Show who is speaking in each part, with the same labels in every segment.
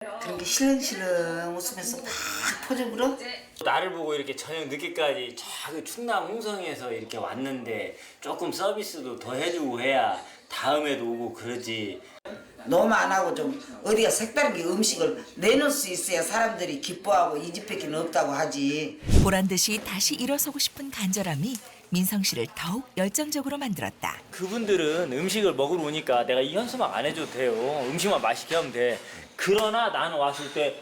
Speaker 1: 그렇게 실렁실렁 웃으면서 막 포즈 불어?
Speaker 2: 나를 보고 이렇게 저녁 늦게까지 저기 충남 홍성에서 이렇게 왔는데 조금 서비스도 더 해주고 해야 다음에도 오고 그러지.
Speaker 1: 너무 안 하고 좀 어디가 색다르게 음식을 내놓을 수 있어야 사람들이 기뻐하고 이 집밖에 없다고 하지.
Speaker 3: 보란 듯이 다시 일어서고 싶은 간절함이 민성 씨를 더욱 열정적으로 만들었다.
Speaker 2: 그분들은 음식을 먹으러 오니까 내가 이 현수막 안 해줘도 돼요. 음식만 맛있게 하면 돼. 그러나 나는 왔을 때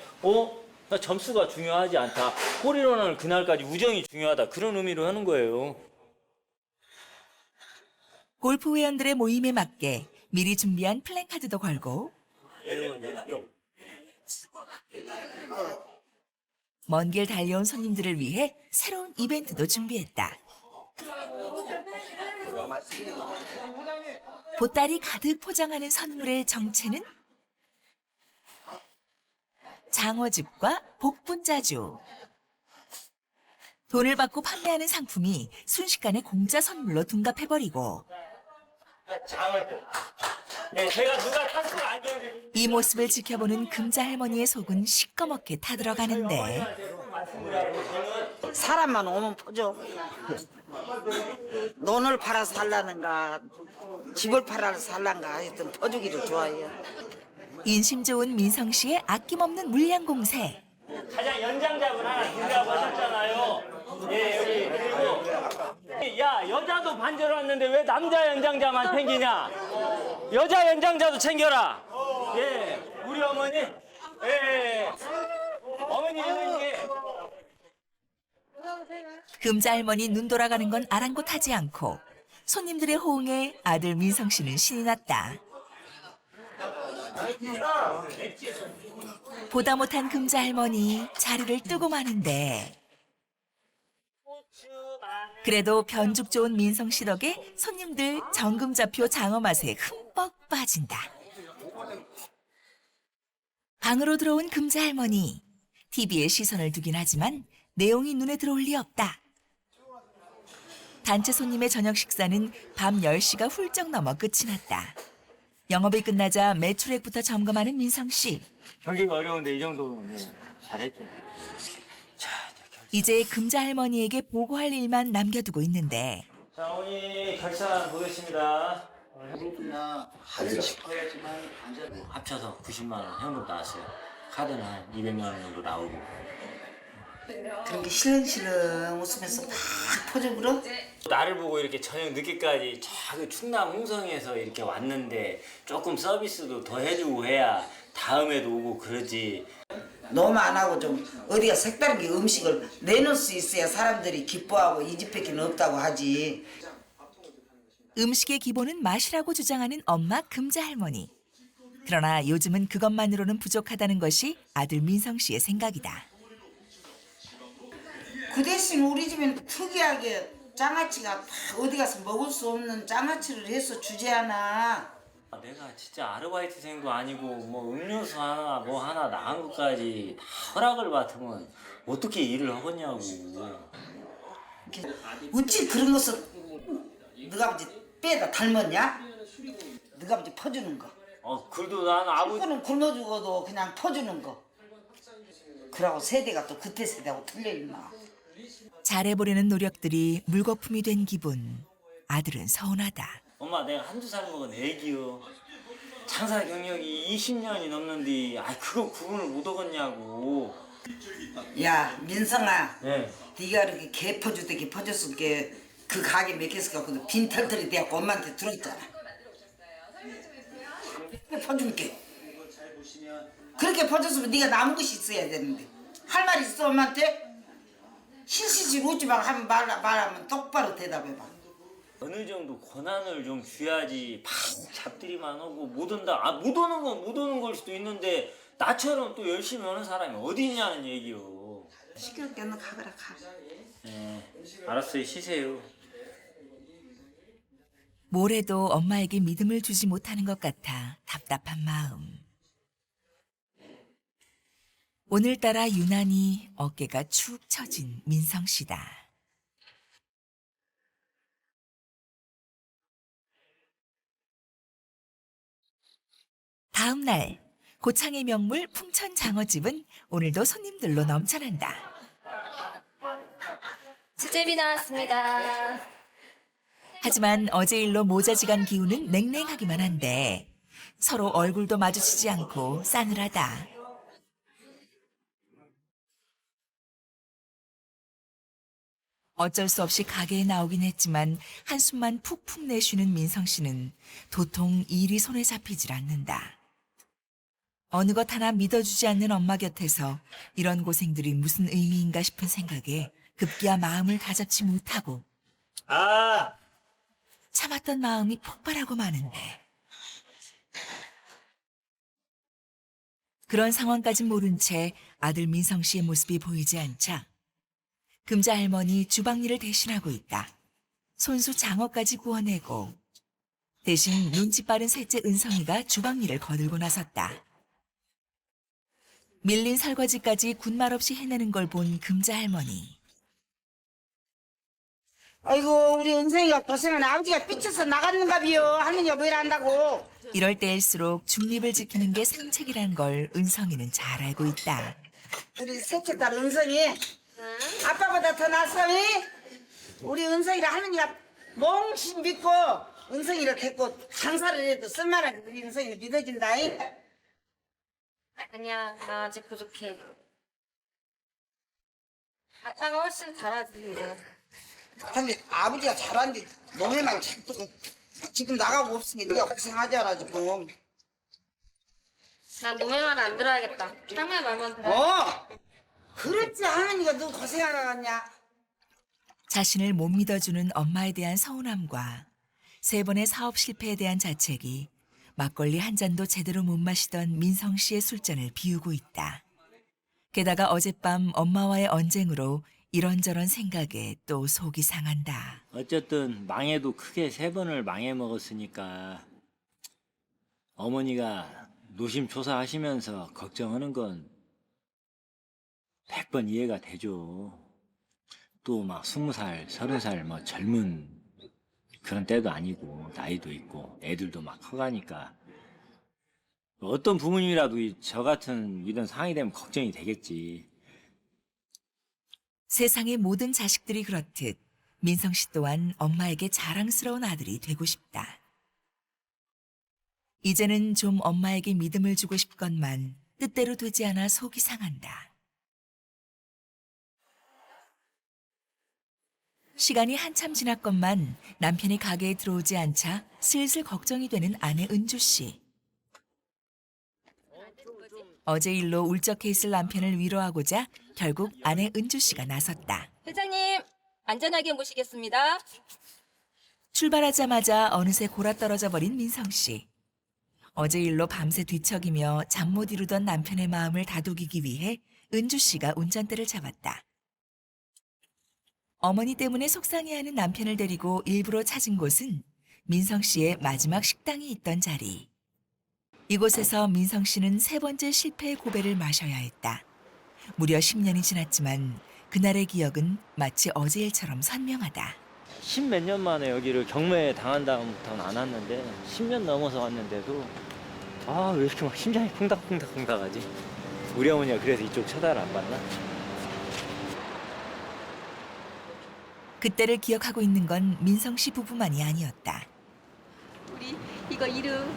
Speaker 2: 나 점수가 중요하지 않다. 홀인원을 그날까지 우정이 중요하다. 그런 의미로 하는 거예요.
Speaker 3: 골프 회원들의 모임에 맞게 미리 준비한 플랜카드도 걸고 먼 길 달려온 손님들을 위해 새로운 이벤트도 준비했다. 보따리 가득 포장하는 선물의 정체는 장어즙과 복분자주. 돈을 받고 판매하는 상품이 순식간에 공짜 선물로 둔갑해버리고
Speaker 2: 네, 제가 누가 탔으면 안 돼요.
Speaker 3: 이 모습을 지켜보는 금자 할머니의 속은 시꺼멓게 타들어가는데
Speaker 1: 사람만 오면 퍼줘. 논을 팔아서 살라는가 집을 팔아서 살란가 하여튼 퍼주기를 좋아해요.
Speaker 3: 인심 좋은 민성 씨의 아낌없는 물량 공세.
Speaker 2: 가장 연장자분 하나 준비하고 하셨잖아요. 예, 여기 그리고 야 여자도 반절 왔는데 왜 남자 연장자만 챙기냐? 여자 연장자도 챙겨라. 예, 우리 어머니. 예, 어머니 이게
Speaker 3: 금자 할머니 눈 돌아가는 건 아랑곳하지 않고 손님들의 호응에 아들 민성 씨는 신이 났다. 보다 못한 금자 할머니 자리를 뜨고 마는데 그래도 변죽 좋은 민성 씨 덕에 손님들 정금자표 장어 맛에 흠뻑 빠진다. 방으로 들어온 금자 할머니. TV에 시선을 두긴 하지만 내용이 눈에 들어올 리 없다. 단체 손님의 저녁 식사는 밤 10시가 훌쩍 넘어 끝이 났다. 영업이 끝나자 매출액부터 점검하는 민성 씨.
Speaker 2: 경기가 어려운데 이 정도면 잘했죠.
Speaker 3: 이제 금자 할머니에게 보고할 일만 남겨두고 있는데
Speaker 2: 자, 어머니 결산 보겠습니다. 합쳐서 90만 원 현금 나왔어요. 카드는 한 200만 원 정도 나오고.
Speaker 1: 그렇게 실렁실렁 웃으면서 막 포즈 불어?
Speaker 2: 나를 보고 이렇게 저녁 늦게까지 저기 충남 홍성에서 이렇게 왔는데 조금 서비스도 더 해주고 해야 다음에도 오고 그러지.
Speaker 1: 너무 안 하고 좀 어디가 색다르게 음식을 내놓을 수 있어야 사람들이 기뻐하고 이 집밖에 없다고 하지.
Speaker 3: 음식의 기본은 맛이라고 주장하는 엄마 금자 할머니. 그러나 요즘은 그것만으로는 부족하다는 것이 아들 민성 씨의 생각이다.
Speaker 1: 그 대신 우리 집엔 특이하게 장아찌가 어디 가서 먹을 수 없는 장아찌를 해서 주지 않아.
Speaker 2: 내가 진짜 아르바이트생도 아니고 뭐 음료수 하나 뭐 하나 나간 것까지 다 허락을 받으면 어떻게 일을 하겠냐고.
Speaker 1: 어찌 그런 것을 너가 아버지 빼다 닮았냐? 너가 아버지 퍼주는 거.
Speaker 2: 그래도 난 아버지
Speaker 1: 친구는 굶어 죽어도 그냥 퍼주는 거. 그러고 세대가 또 그때 세대하고 틀려 있나.
Speaker 3: 잘해보려는 노력들이 물거품이 된 기분. 아들은 서운하다.
Speaker 2: 엄마 내가 한두 살 먹은 애기요. 장사 경력이 20년이 넘는데 그거 구분을 못 하겠냐고.
Speaker 1: 야 민성아,
Speaker 2: 네.
Speaker 1: 네가 이렇게 개 퍼주듯이 퍼줬을 게 그 가게 몇 개씩 갖고 빈털털이 돼갖고 엄마한테 들었잖아. 퍼줄게. 그렇게 퍼줬으면 네가 남은 것이 있어야 되는데 할 말 있어 엄마한테? 실실실 웃지 마 하면 말하면 똑바로 대답해봐.
Speaker 2: 어느 정도 권한을 좀 줘야지 팍 잡들이만 하고 못 온다. 못 오는 건 못 오는 걸 수도 있는데 나처럼 또 열심히 하는 사람이 어디 있냐는 얘기요.
Speaker 1: 시끄럽게 너 가거라 가.
Speaker 2: 네, 알았어요. 쉬세요.
Speaker 3: 뭐래도 엄마에게 믿음을 주지 못하는 것 같아 답답한 마음. 오늘따라 유난히 어깨가 축 처진 민성 씨다. 다음 날 고창의 명물 풍천장어집은 오늘도 손님들로 넘쳐난다.
Speaker 4: 수제비 나왔습니다.
Speaker 3: 하지만 어제 일로 모자지간 기운은 냉랭하기만 한데 서로 얼굴도 마주치지 않고 싸늘하다. 어쩔 수 없이 가게에 나오긴 했지만 한숨만 푹푹 내쉬는 민성 씨는 도통 일이 손에 잡히질 않는다. 어느 것 하나 믿어주지 않는 엄마 곁에서 이런 고생들이 무슨 의미인가 싶은 생각에 급기야 마음을 가잡지 못하고 참았던 마음이 폭발하고 마는데 그런 상황까진 모른 채 아들 민성 씨의 모습이 보이지 않자 금자 할머니 주방 일을 대신하고 있다. 손수 장어까지 구워내고 대신 눈치 빠른 셋째 은성이가 주방 일을 거들고 나섰다. 밀린 설거지까지 군말 없이 해내는 걸 본 금자 할머니.
Speaker 1: 아이고 우리 은성이가 고생은 아버지가 삐쳐서 나갔는가비요. 할머니가 뭐라 한다고.
Speaker 3: 이럴 때일수록 중립을 지키는 게 상책이라는 걸 은성이는 잘 알고 있다.
Speaker 1: 우리 셋째 딸 은성이 아빠보다 더 낫어. 우리 은성이를 할머니가 몽신 믿고 은성이를 데리고 장사를 해도 쓸만한 우리 은성이를 믿어준다.
Speaker 4: 아니야, 나 아직 부족해. 아빠가 훨씬 잘하지.
Speaker 1: 근데 아버지가 잘하는데 너네만 자꾸 지금 나가고 없으니 네가 고생하잖아 지금.
Speaker 4: 난 노래 말 안 들어야겠다. 할머니 말만 들어.
Speaker 1: 그랬지 할머니가 너 고생하러 갔냐.
Speaker 3: 자신을 못 믿어주는 엄마에 대한 서운함과 세 번의 사업 실패에 대한 자책이 막걸리 한 잔도 제대로 못 마시던 민성 씨의 술잔을 비우고 있다. 게다가 어젯밤 엄마와의 언쟁으로 이런저런 생각에 또 속이 상한다.
Speaker 2: 어쨌든 망해도 크게 3번을 망해 먹었으니까 어머니가 노심초사하시면서 걱정하는 건 100번 이해가 되죠. 또 막 20살, 30살 뭐 젊은 그런 때도 아니고 나이도 있고 애들도 막 커가니까 어떤 부모님이라도 저 같은 이런 상황이 되면 걱정이 되겠지.
Speaker 3: 세상의 모든 자식들이 그렇듯 민성 씨 또한 엄마에게 자랑스러운 아들이 되고 싶다. 이제는 좀 엄마에게 믿음을 주고 싶건만 뜻대로 되지 않아 속이 상한다. 시간이 한참 지났건만 남편이 가게에 들어오지 않자 슬슬 걱정이 되는 아내 은주 씨. 어제 일로 울적해 있을 남편을 위로하고자 결국 아내 은주 씨가 나섰다.
Speaker 4: 회장님, 안전하게 모시겠습니다.
Speaker 3: 출발하자마자 어느새 골아떨어져 버린 민성 씨. 어제 일로 밤새 뒤척이며 잠 못 이루던 남편의 마음을 다독이기 위해 은주 씨가 운전대를 잡았다. 어머니 때문에 속상해하는 남편을 데리고 일부러 찾은 곳은 민성 씨의 마지막 식당이 있던 자리. 이곳에서 민성 씨는 3번째 실패의 고배를 마셔야 했다. 무려 10년이 지났지만 그날의 기억은 마치 어제 일처럼 선명하다.
Speaker 2: 10몇 년 만에 여기를 경매에 당한 다음부터는 안 왔는데 10년 넘어서 왔는데도 왜 이렇게 막 심장이 콩닥콩닥콩닥하지? 우리 어머니가 그래서 이쪽 쳐다를 안 봤나?
Speaker 3: 그때를 기억하고 있는 건 민성 씨 부부만이 아니었다.
Speaker 4: 우리 이거 이름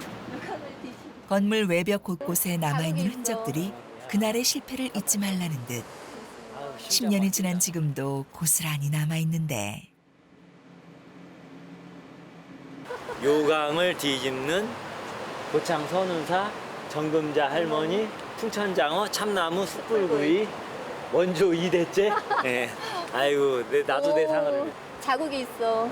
Speaker 3: 건물 외벽 곳곳에 남아있는 흔적들이 그날의 실패를 잊지 말라는 듯 10년이 지난 지금도 고스란히 남아있는데
Speaker 2: 요강을 뒤집는 고창 선운사 정금자 할머니 풍천장어 참나무 숯불구이 원조 2대째. 네. 아이고 나도 내 상을.
Speaker 4: 자국이 있어.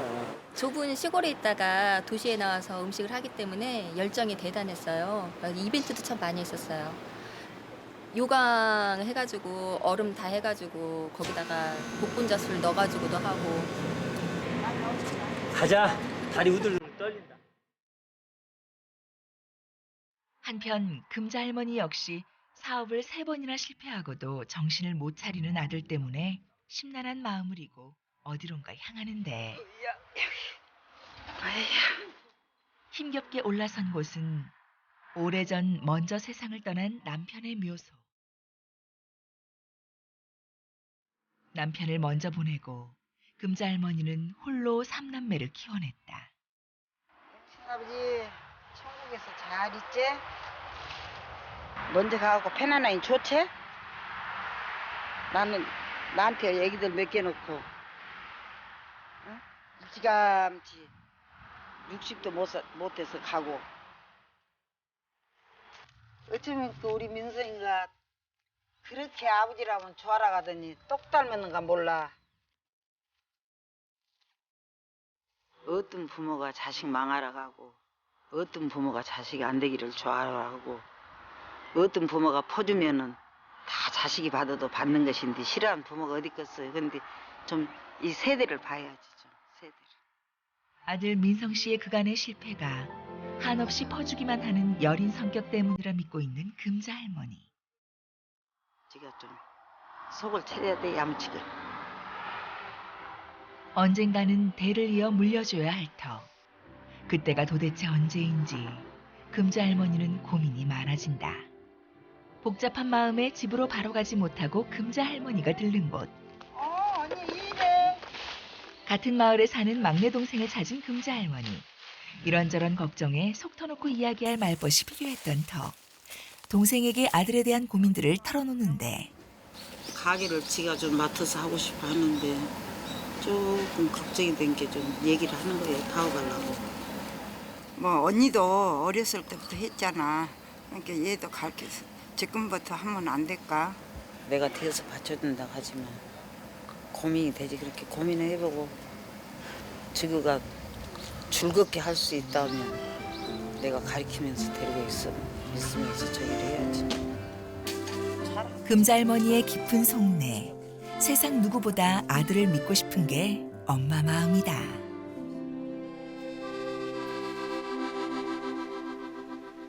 Speaker 4: 좁은 시골에 있다가 도시에 나와서 음식을 하기 때문에 열정이 대단했어요. 이벤트도 참 많이 했었어요. 요강 해가지고 얼음 다 해가지고 거기다가 복분자술 넣어가지고도 하고.
Speaker 2: 가자. 다리 우들우들 떨린다.
Speaker 3: 한편 금자 할머니 역시 사업을 3번이나 실패하고도 정신을 못 차리는 아들 때문에 심란한 마음을 이고 어디론가 향하는데 힘겹게 올라선 곳은 오래전 먼저 세상을 떠난 남편의 묘소. 남편을 먼저 보내고 금자 할머니는 홀로 삼남매를 키워냈다.
Speaker 1: 아버지 천국에서 잘 있지? 먼저 가고 편안하니 좋지? 나는 나한테 애기들 몇 개 놓고 응? 일찌감치 60도 못해서 가고 어쩌면 그 우리 민성이가 그렇게 아버지라면 좋아라 가더니 똑 닮았는가 몰라. 어떤 부모가 자식 망하라 가고 어떤 부모가 자식이 안 되기를 좋아하라 하고 어떤 부모가 퍼주면은 다 자식이 받아도 받는 것인데 싫어하는 부모가 어디 있겠어요. 근데 좀 이 세대를 봐야지 좀 세대를.
Speaker 3: 아들 민성 씨의 그간의 실패가 한없이 퍼주기만 하는 여린 성격 때문이라 믿고 있는 금자 할머니.
Speaker 1: 지가 좀 속을 차려야 돼 야무지게.
Speaker 3: 언젠가는 대를 이어 물려줘야 할 터. 그때가 도대체 언제인지 금자 할머니는 고민이 많아진다. 복잡한 마음에 집으로 바로 가지 못하고 금자 할머니가 들른 곳.
Speaker 1: 언니 이래.
Speaker 3: 같은 마을에 사는 막내 동생을 찾은 금자 할머니. 이런저런 걱정에 속 터놓고 이야기할 말벗이 필요했던 터. 동생에게 아들에 대한 고민들을 털어놓는데
Speaker 1: 가게를 지가 좀 맡아서 하고 싶어 하는데 조금 걱정이 된 게 좀 얘기를 하는 거예요. 타워가려고.
Speaker 5: 뭐 언니도 어렸을 때부터 했잖아. 그러니까 얘도 가르쳐서 지금부터 하면 안 될까?
Speaker 1: 내가 대서 받쳐준다고 하지만 고민이 되지. 그렇게 고민을 해보고 지구가 즐겁게 할 수 있다면 내가 가르치면서 데리고 있으면서 저 일을 해야지.
Speaker 3: 금자 할머니의 깊은 속내. 세상 누구보다 아들을 믿고 싶은 게 엄마 마음이다.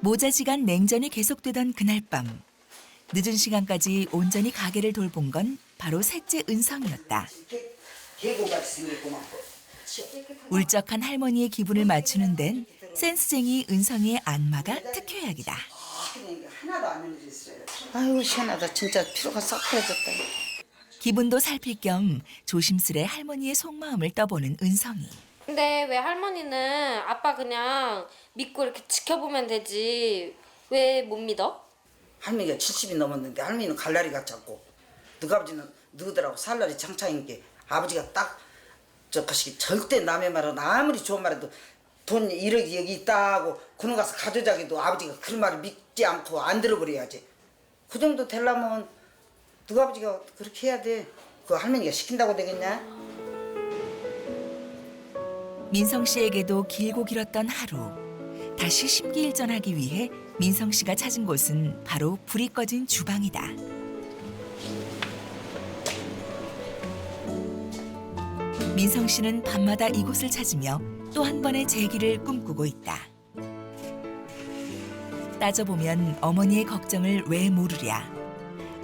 Speaker 3: 모자지간 냉전이 계속되던 그날 밤. 늦은 시간까지 온전히 가게를 돌본 건 바로 셋째 은성이었다.
Speaker 1: 계곡같이 생겼구만.
Speaker 3: 울적한 할머니의 기분을 맞추는 데는 센스쟁이 은성이의 안마가 특효약이다.
Speaker 1: 하나도 안 흘렸어요. 아이고 시원하다. 진짜 피로가 싹 풀어졌다.
Speaker 3: 기분도 살필 겸 조심스레 할머니의 속마음을 떠보는 은성이.
Speaker 6: 근데 왜 할머니는 아빠 그냥 믿고 이렇게 지켜보면 되지 왜 못 믿어?
Speaker 1: 할머니가 70이 넘었는데 할머니는 갈날이가 작고 너희 아버지는 너희들하고 살날이 장창인 게 아버지가 딱 저 것이 절대 남의 말은 아무리 좋은 말해도 돈 1억이 여기 있다고 그놈 가서 가져자기도 아버지가 그런 말을 믿지 않고 안 들어버려야지. 그 정도 되려면 너희 아버지가 그렇게 해야 돼. 그 할머니가 시킨다고 되겠냐?
Speaker 3: 민성 씨에게도 길고 길었던 하루. 다시 심기일전하기 위해 민성 씨가 찾은 곳은 바로 불이 꺼진 주방이다. 민성 씨는 밤마다 이곳을 찾으며 또 한 번의 재기를 꿈꾸고 있다. 따져보면 어머니의 걱정을 왜 모르랴.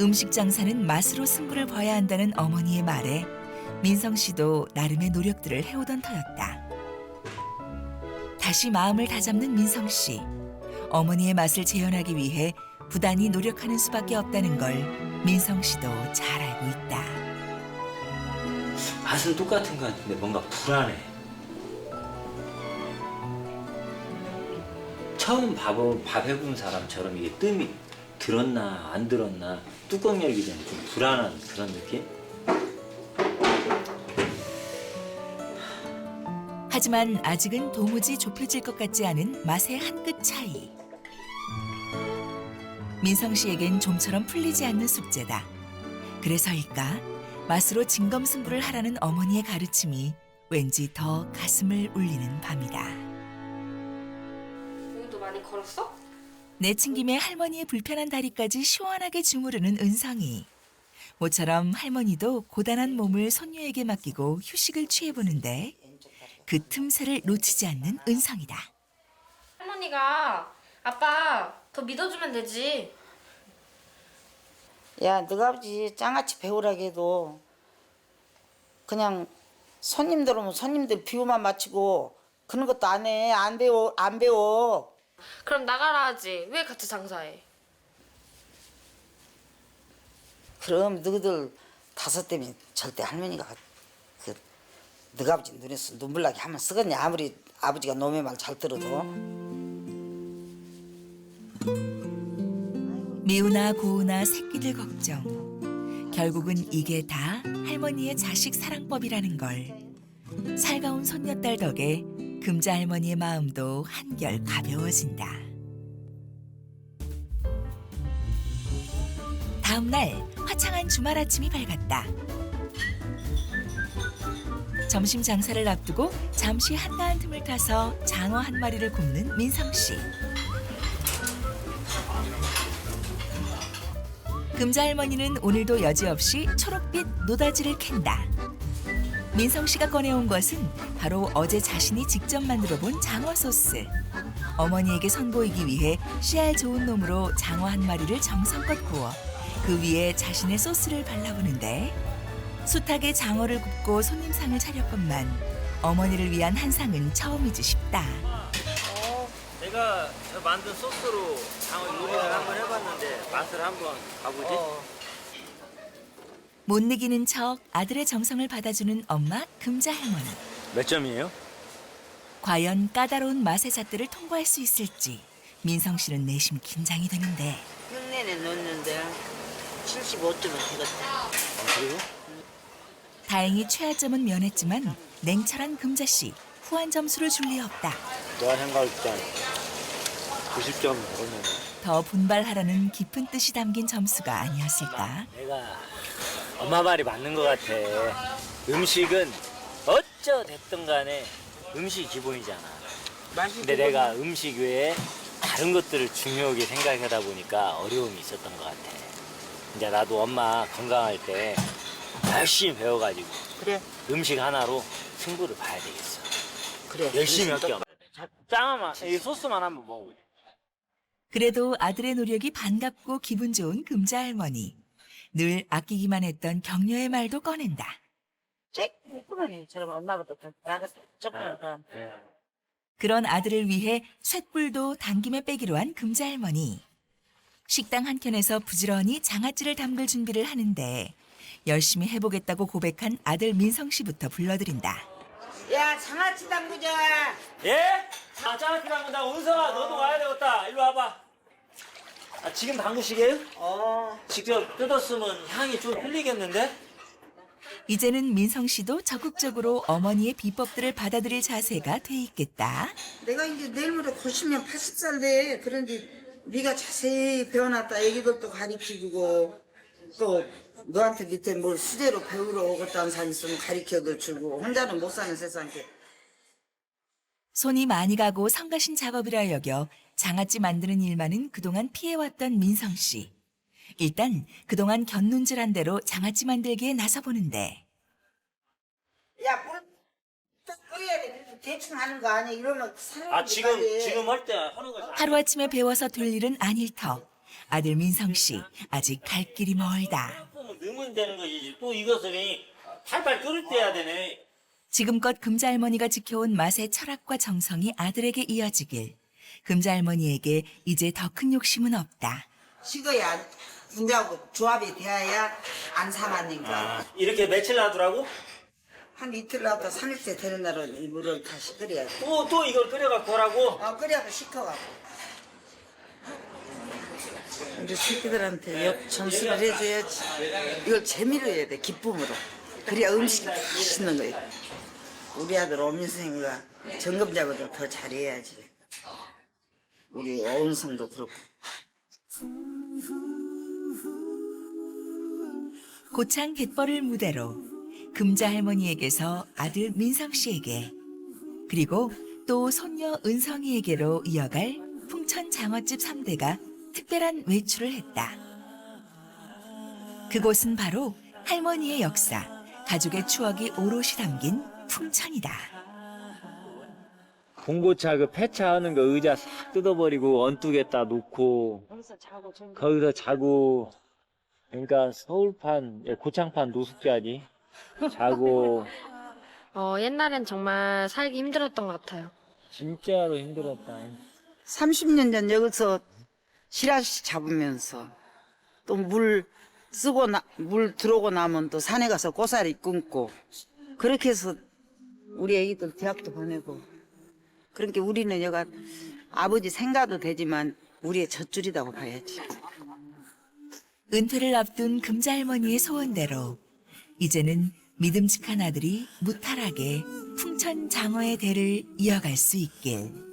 Speaker 3: 음식 장사는 맛으로 승부를 봐야 한다는 어머니의 말에 민성 씨도 나름의 노력들을 해오던 터였다. 다시 마음을 다잡는 민성 씨. 어머니의 맛을 재현하기 위해 부단히 노력하는 수밖에 없다는 걸 민성 씨도 잘 알고 있다.
Speaker 2: 맛은 똑같은 것 같은데 뭔가 불안해. 처음 밥 해본 사람처럼 이게 뜸이 들었나 안 들었나 뚜껑 열기 전에 좀 불안한 그런 느낌?
Speaker 3: 하지만 아직은 도무지 좁혀질 것 같지 않은 맛의 한 끗 차이. 민성 씨에겐 좀처럼 풀리지 않는 숙제다. 그래서일까? 맛으로 진검승부를 하라는 어머니의 가르침이 왠지 더 가슴을 울리는 밤이다.
Speaker 6: 오늘도 많이 걸었어?
Speaker 3: 내친김에 할머니의 불편한 다리까지 시원하게 주무르는 은성이. 모처럼 할머니도 고단한 몸을 손녀에게 맡기고 휴식을 취해보는데 그 틈새를 놓치지 않는 은성이다.
Speaker 6: 할머니가 아빠 더 믿어주면 되지.
Speaker 1: 야, 너가 아버지 짱같이 배우라고 해도 그냥 손님들 오면 손님들 비유만 맞추고 그런 것도 안 해. 안 배워.
Speaker 6: 그럼 나가라 하지. 왜 같이 장사해?
Speaker 1: 그럼 너희들 다섯 때문에 절대 할머니가 그 너희 아버지 눈에서 눈물 나게 하면 쓰겠냐. 아무리 아버지가 놈의 말 잘 들어도.
Speaker 3: 미우나 고우나 새끼들 걱정. 결국은 이게 다 할머니의 자식 사랑법이라는 걸. 살가운 손녀딸 덕에 금자 할머니의 마음도 한결 가벼워진다. 다음 날 화창한 주말 아침이 밝았다. 점심 장사를 앞두고 잠시 한가한 틈을 타서 장어 한 마리를 굽는 민성 씨. 금자 할머니는 오늘도 여지없이 초록빛 노다지를 캔다. 민성 씨가 꺼내온 것은 바로 어제 자신이 직접 만들어 본 장어 소스. 어머니에게 선보이기 위해 씨알 좋은 놈으로 장어 한 마리를 정성껏 구워 그 위에 자신의 소스를 발라보는데 숱하게 장어를 굽고 손님상을 차렸건만 어머니를 위한 한상은 처음이지 싶다.
Speaker 2: 내가 저 만든 소스로 장어 요리를 한번 해봤는데 맛을 한번 가보지.
Speaker 3: 못 이기는 척 아들의 정성을 받아주는 엄마 금자 할머니.
Speaker 2: 몇 점이에요?
Speaker 3: 과연 까다로운 맛의 잣대를 통과할 수 있을지 민성 씨는 내심 긴장이 되는데
Speaker 1: 흉내내 놓는데 75점은 되겠다.
Speaker 2: 그리고?
Speaker 3: 다행히 최하점은 면했지만 냉철한 금자 씨 후한 점수를 줄 리 없다.
Speaker 2: 내가 생각할 땐 90점 먹었는데.
Speaker 3: 더 분발하라는 깊은 뜻이 담긴 점수가 아니었을까.
Speaker 2: 내가 엄마 말이 맞는 것 같아. 음식은 어쩌 됐든 간에 음식이 기본이잖아. 근데 내가 음식 외에 다른 것들을 중요하게 생각하다 보니까 어려움이 있었던 것 같아. 이제 나도 엄마 건강할 때 열심히 배워가지고
Speaker 1: 그래.
Speaker 2: 음식 하나로 승부를 봐야 되겠어.
Speaker 1: 그래.
Speaker 2: 열심히 할게. 짱아만 이 소스만 한번 먹어보자.
Speaker 3: 그래도 아들의 노력이 반갑고 기분 좋은 금자 할머니. 늘 아끼기만 했던 격려의 말도 꺼낸다.
Speaker 1: 저럼 엄마보다 더 나갔어. 조금 더.
Speaker 3: 그런 아들을 위해 쇳불도 당김에 빼기로 한 금자 할머니. 식당 한켠에서 부지런히 장아찌를 담글 준비를 하는데 열심히 해보겠다고 고백한 아들 민성 씨부터 불러들인다.
Speaker 1: 야, 장아찌 담그자.
Speaker 2: 예? 아, 장아찌 담근다. 은서아, 너도 와야 되겠다. 일로 와봐. 아, 지금 담그시게요? 직접 뜯었으면 향이 좀 흘리겠는데?
Speaker 3: 이제는 민성 씨도 적극적으로 어머니의 비법들을 받아들일 자세가 돼 있겠다.
Speaker 1: 내가 이제 내일 모레 90년 80살 돼. 그런데 네가 자세히 배워놨다. 애기들도 가르쳐주고 또 너한테 밑에 뭘 수제로 배우러 오겠다는 사람 있으면 가르쳐도 주고 혼자는 못 사는 세상에.
Speaker 3: 손이 많이 가고 성가신 작업이라 여겨 장아찌 만드는 일만은 그동안 피해왔던 민성 씨. 일단 그동안 견눈질한 대로 장아찌 만들기에 나서보는데
Speaker 1: 야, 물 끓여야 돼. 대충 하는 거 아니야. 이러면 사람이
Speaker 2: 아, 지금 할 때 하는 거지.
Speaker 3: 하루아침에 배워서 될 일은 아닐 터. 아들 민성 씨 아직 갈 길이 멀다.
Speaker 2: 넣으면 되는 거지. 또 이것을 팔팔 끓을 때 해야 되네.
Speaker 3: 지금껏 금자 할머니가 지켜온 맛의 철학과 정성이 아들에게 이어지길. 금자 할머니에게 이제 더 큰 욕심은 없다.
Speaker 1: 식어야 분자하고 조합이 돼야 안 상하니까.
Speaker 2: 이렇게 며칠 놔두라고?
Speaker 1: 한 이틀 나도 3일째 되는 날은 이 물을 다시 끓여야 돼.
Speaker 2: 또 이걸 끓여갖고 하라고?
Speaker 1: 끓여서 식혀갖고. 우리 새끼들한테 점수를 해줘야지. 이걸 재미로 해야 돼, 기쁨으로. 그래야 음식이 맛있는 거예요. 우리 아들 오민생이가 점검자보다 더 잘해야지. 우리 어은성도 그렇고.
Speaker 3: 고창 갯벌을 무대로 금자 할머니에게서 아들 민성 씨에게 그리고 또 손녀 은성이에게로 이어갈 풍천 장어집 3대가 특별한 외출을 했다. 그곳은 바로 할머니의 역사, 가족의 추억이 오롯이 담긴 풍천이다.
Speaker 2: 봉고차 그 폐차하는 거 의자 싹 뜯어버리고 언뚝에다 놓고 거기서 자고 그러니까 서울판 고창판 노숙자지 자고
Speaker 6: 옛날엔 정말 살기 힘들었던 것 같아요.
Speaker 2: 진짜로 힘들었다.
Speaker 1: 30년 전 여기서 시라시 잡으면서 또 물 들어오고 나면 또 산에 가서 고사리 끊고 그렇게 해서 우리 애기들 대학도 보내고 그러니까 우리는 여가 아버지 생가도 되지만 우리의 젖줄이라고 봐야지.
Speaker 3: 은퇴를 앞둔 금자할머니의 소원대로 이제는 믿음직한 아들이 무탈하게 풍천장어의 대를 이어갈 수 있길.